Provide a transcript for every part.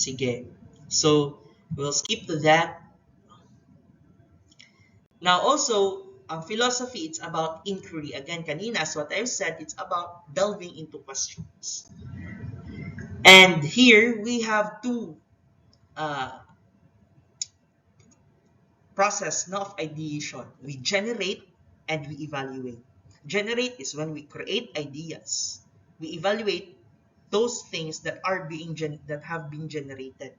Sige. So, we'll skip to that. Now also, philosophy, it's about inquiry. Again, kanina, as what I've said, it's about delving into questions. And here, we have two uh, process no, of ideation. We generate and we evaluate. Generate is when we create ideas. We evaluate those things that are that have been generated.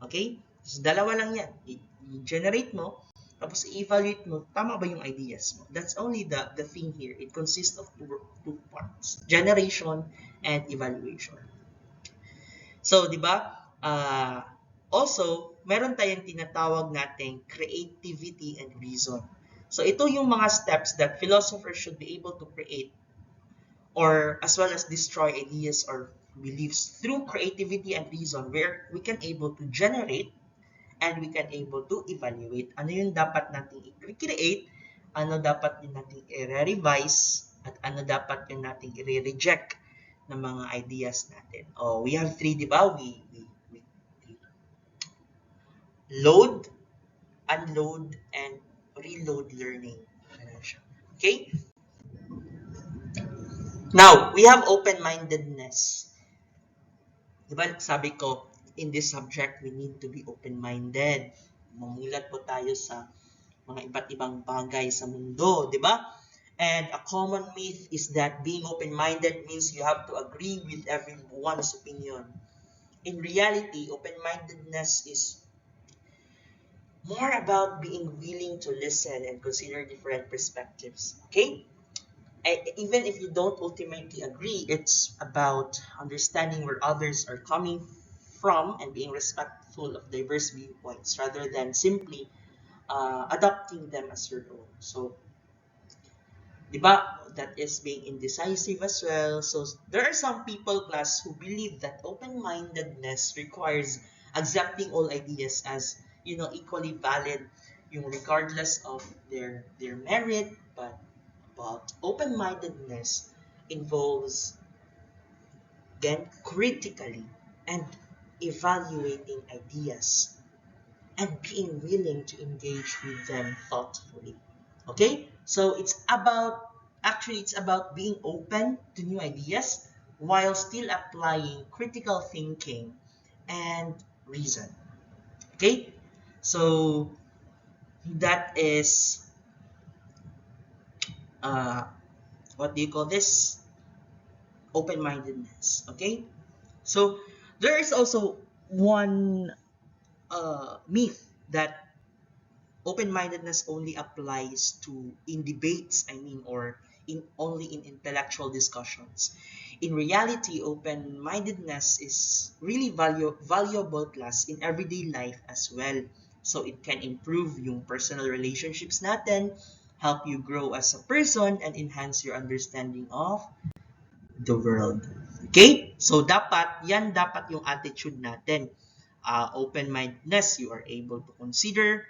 Okay? So, dalawa lang yan. I-generate mo, tapos i-evaluate mo, tama ba yung ideas mo? That's only the thing here. It consists of two parts. Generation and evaluation. So, di ba? Also, meron tayong tinatawag nating creativity and reason. So, ito yung mga steps that philosophers should be able to create or as well as destroy ideas or beliefs through creativity and reason, where we can able to generate and we can able to evaluate. Ano yung dapat nating i-create, ano dapat yung nating i-revise, at ano dapat yung nating i-reject ng mga ideas natin. Oh, we have three, di ba? We load, unload, and reload learning. Okay? Now, we have open-mindedness. Diba, sabi ko, in this subject, we need to be open-minded. Mamulat po tayo sa mga iba't ibang bagay sa mundo, di ba? And a common myth is that being open-minded means you have to agree with everyone's opinion. In reality, open-mindedness is more about being willing to listen and consider different perspectives. Okay? Even if you don't ultimately agree, it's about understanding where others are coming from and being respectful of diverse viewpoints rather than simply adopting them as your own. So, di ba, that is being indecisive as well. So, there are some people, class, who believe that open-mindedness requires accepting all ideas as, equally valid, regardless of their merit, but open-mindedness involves, again, critically and evaluating ideas and being willing to engage with them thoughtfully. Okay? So it's about being open to new ideas while still applying critical thinking and reason. Okay? So that is what do you call this? Open-mindedness. Okay? So there is also one myth that open-mindedness only applies to in debates, or only in intellectual discussions. In reality, open-mindedness is really valuable class in everyday life as well. So it can improve yung personal relationships natin, help you grow as a person, and enhance your understanding of the world. Okay? So dapat yung attitude natin. Open-mindedness, you are able to consider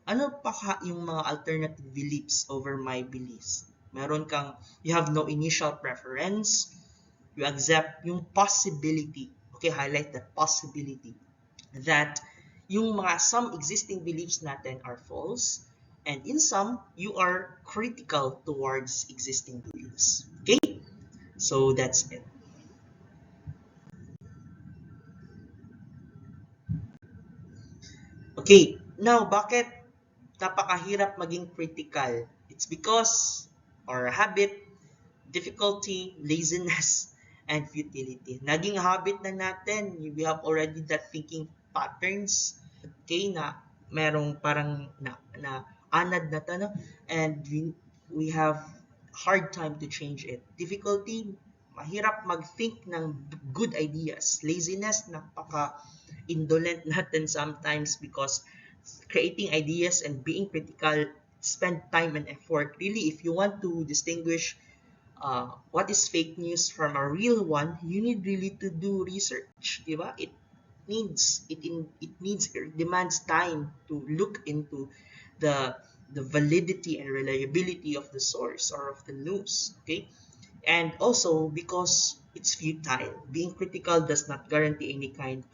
ano pa yung mga alternative beliefs over my beliefs. You have no initial preference. You accept yung possibility. Okay, highlight the possibility that yung some existing beliefs natin are false, and in some, you are critical towards existing beliefs. Okay? So that's it. Okay, now bakit napakahirap maging critical? It's because or habit, difficulty, laziness, and futility. Naging habit na natin. We have already that thinking patterns. Okay, na merong parang na anad na to, and we have hard time to change it. Difficulty, mahirap mag-think ng good ideas. Laziness, napaka-indolent natin sometimes because creating ideas and being critical spend time and effort. Really, if you want to distinguish what is fake news from a real one, you need really to do research, diba? It demands time to look into the validity and reliability of the source or of the news. Okay, and also because it's futile. Being critical does not guarantee any kind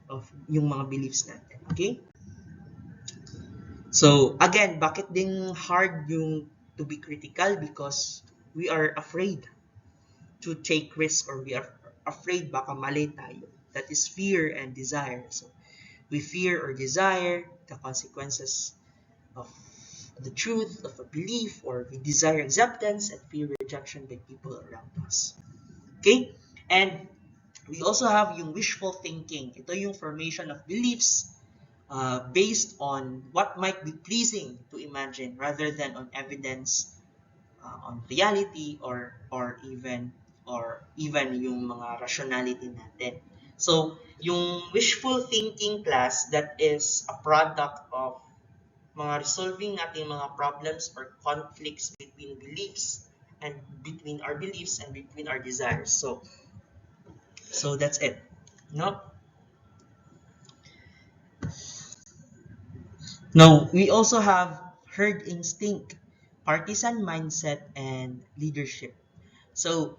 of yung mga beliefs natin. Okay? So, again, bakit din hard yung to be critical? Because we are afraid to take risk, or we are afraid baka mali tayo. That is fear and desire. So, we fear or desire the consequences of the truth of a belief, or we desire acceptance and fear rejection by people around us. Okay? And we also have yung wishful thinking. Ito yung formation of beliefs based on what might be pleasing to imagine rather than on evidence, on reality, or even yung mga rationality natin. So, yung wishful thinking class, that is a product of mga resolving nating mga problems or conflicts between beliefs, and between our beliefs and between our desires. So that's it. No? Now, we also have herd instinct, partisan mindset, and leadership. So,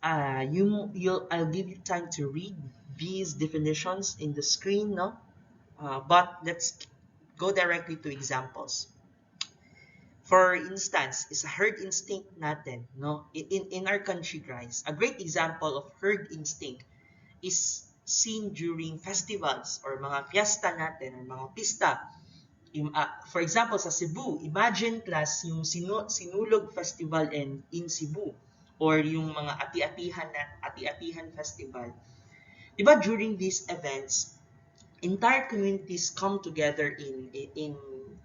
I'll give you time to read these definitions in the screen, no? But let's go directly to examples. For instance, is a herd instinct natin, no? In our country, guys, a great example of herd instinct is seen during festivals or mga fiesta natin or mga pista. For example, sa Cebu, imagine class yung Sinulog Festival in Cebu, or yung mga ati-atihan festival. Diba during these events, entire communities come together in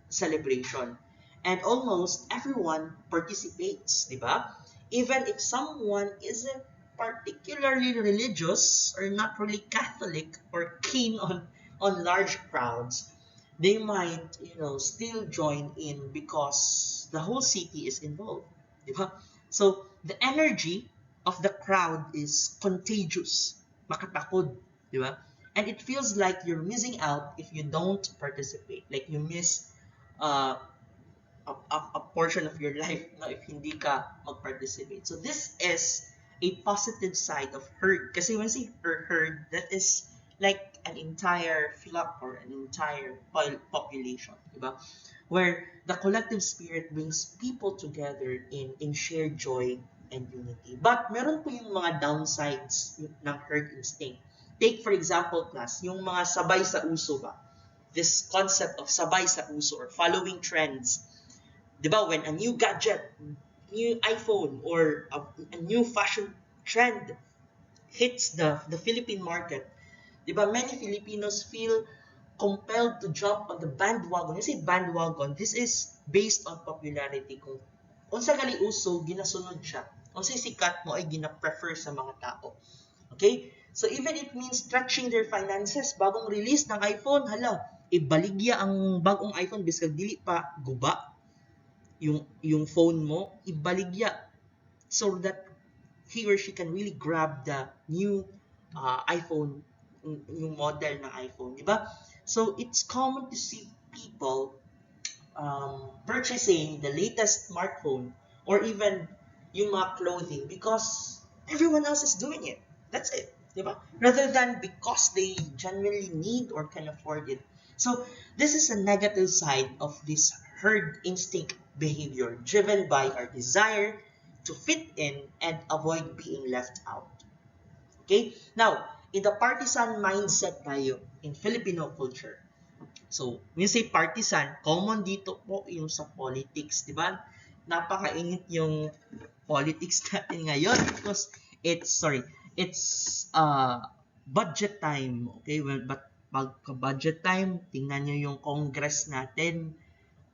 celebration, and almost everyone participates, diba? Even if someone isn't particularly religious or not really Catholic or keen on large crowds, they might, still join in because the whole city is involved, diba? So the energy of the crowd is contagious, makatakod, diba? And it feels like you're missing out if you don't participate. Like you miss uh, a portion of your life, no, if hindi ka mag-participate. So this is a positive side of herd. Kasi when you say herd, that is like an entire flock or an entire population, diba? Where the collective spirit brings people together in shared joy and unity. But meron po yung mga downsides ng herd instinct. Take for example, class, yung mga sabay sa uso ba? This concept of sabay sa uso or following trends. Diba, when a new gadget, new iPhone, or a new fashion trend hits the Philippine market, diba, many Filipinos feel compelled to jump on the bandwagon. When you say bandwagon, this is based on popularity. Kung unsa gali uso, ginasunod siya. Unsay sikat mo ay gina-prefer sa mga tao. Okay? So even it means stretching their finances, bagong release ng iPhone, hala, ibaligya ang bagong iPhone biskag dili pa guba yung phone mo, ibaligya so that he or she can really grab the new iPhone, yung model ng iPhone, di ba? So it's common to see people purchasing the latest smartphone or even yung mga clothing because everyone else is doing it. That's it. Diba? Rather than because they genuinely need or can afford it. So this is a negative side of this herd instinct behavior driven by our desire to fit in and avoid being left out. Okay? Now, in the partisan mindset tayo in Filipino culture, so, when you say partisan, common dito po yung sa politics, di ba? Napakainit yung politics natin ngayon because it's budget time. Okay, well, but pagka-budget time, tingnan nyo yung Congress natin,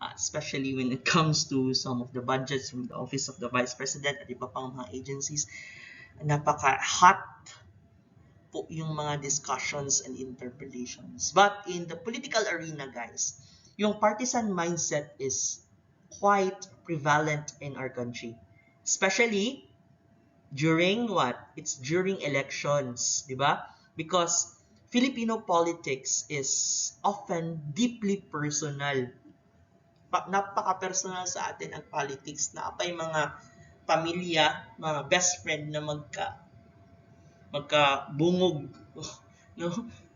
especially when it comes to some of the budgets from the Office of the Vice President at iba pang mga agencies, napaka-hot po yung mga discussions and interpretations. But in the political arena, guys, yung partisan mindset is quite prevalent in our country. Especially during what? It's during elections, di ba? Because Filipino politics is often deeply personal. Napaka-personal sa atin ang politics na apay mga pamilya, mga best friend na magkabungog, no?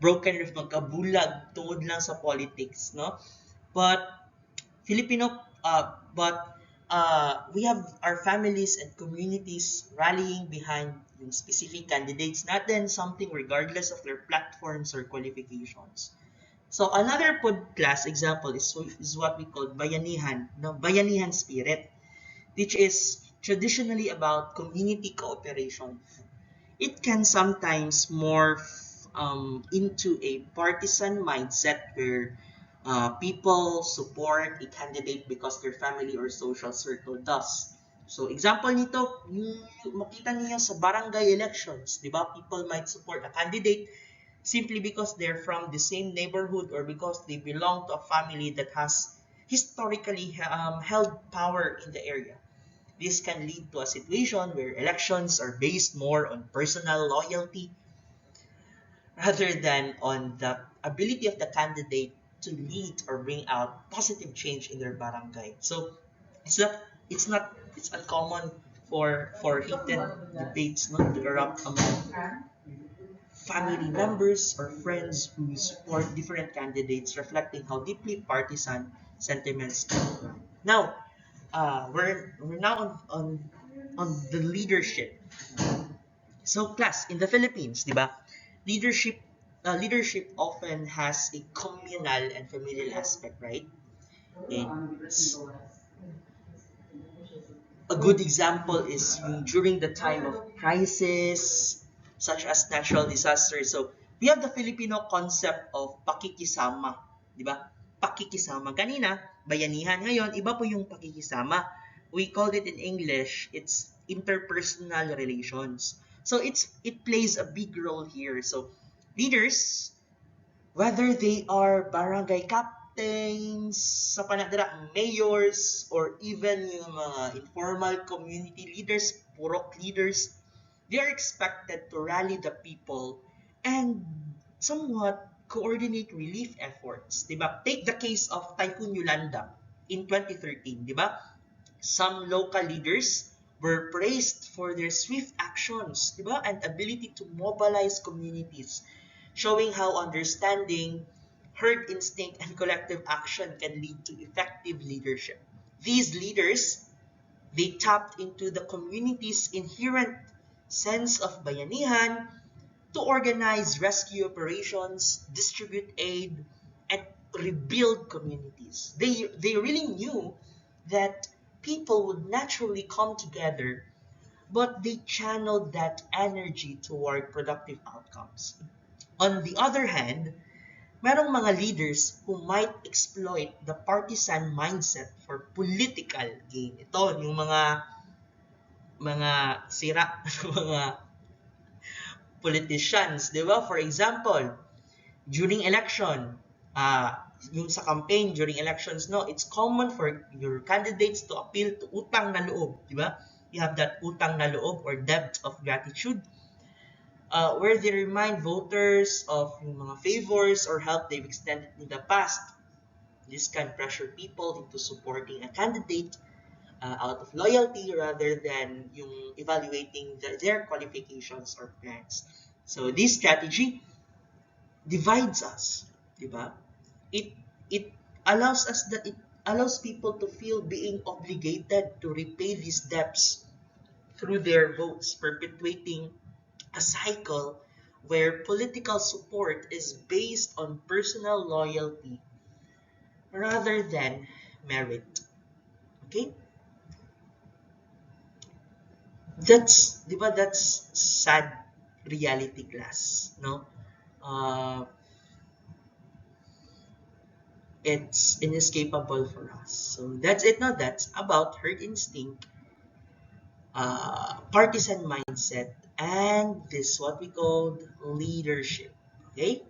broken ref, magkabulag tungod lang sa politics, no? But we have our families and communities rallying behind yung specific candidates natin, something regardless of their platforms or qualifications. So another class example is what we call bayanihan, no? Bayanihan spirit, which is traditionally about community cooperation. It can sometimes morph into a partisan mindset where people support a candidate because their family or social circle does. So, example nito, yung makita niyo sa barangay elections, di ba? People might support a candidate simply because they're from the same neighborhood or because they belong to a family that has historically held power in the area. This can lead to a situation where elections are based more on personal loyalty rather than on the ability of the candidate to lead or bring out positive change in their barangay. So it's uncommon for heated debates not to erupt among family members or friends who support different candidates, reflecting how deeply partisan sentiments can. Now, we're now on the leadership. So, class in the Philippines, di ba? Leadership often has a communal and familial aspect, right? And a good example is during the time of crisis, such as natural disasters. So, we have the Filipino concept of pakikisama, di ba? Pakikisama. Kanina, bayanihan. Ngayon, iba po yung pakikisama. We called it in English, it's interpersonal relations. So, it plays a big role here. So, leaders, whether they are barangay captains, sa panadira, mayors, or even yung mga informal community leaders, purok leaders, they are expected to rally the people and somewhat coordinate relief efforts. Diba? Take the case of Typhoon Yolanda in 2013. Diba? Some local leaders were praised for their swift actions, diba? And ability to mobilize communities, showing how understanding, herd instinct, and collective action can lead to effective leadership. These leaders, they tapped into the community's inherent sense of bayanihan to organize rescue operations, distribute aid, and rebuild communities. They really knew that people would naturally come together, but they channeled that energy toward productive outcomes. On the other hand, merong mga leaders who might exploit the partisan mindset for political gain. Ito, yung mga sira, mga politicians, di ba? For example, during election, yung sa campaign during elections, no, it's common for your candidates to appeal to utang na loob, di ba? You have that utang na loob or debt of gratitude, where they remind voters of yung mga favors or help they've extended in the past. This can pressure people into supporting a candidate out of loyalty rather than yung evaluating their qualifications or plans. So this strategy divides us, di ba? It allows us that it allows people to feel being obligated to repay these debts through their votes, perpetuating a cycle where political support is based on personal loyalty rather than merit. Okay? That's sad reality, class, no? It's inescapable for us. So that's it. No, that's about herd instinct, partisan mindset, and this what we call leadership. Okay.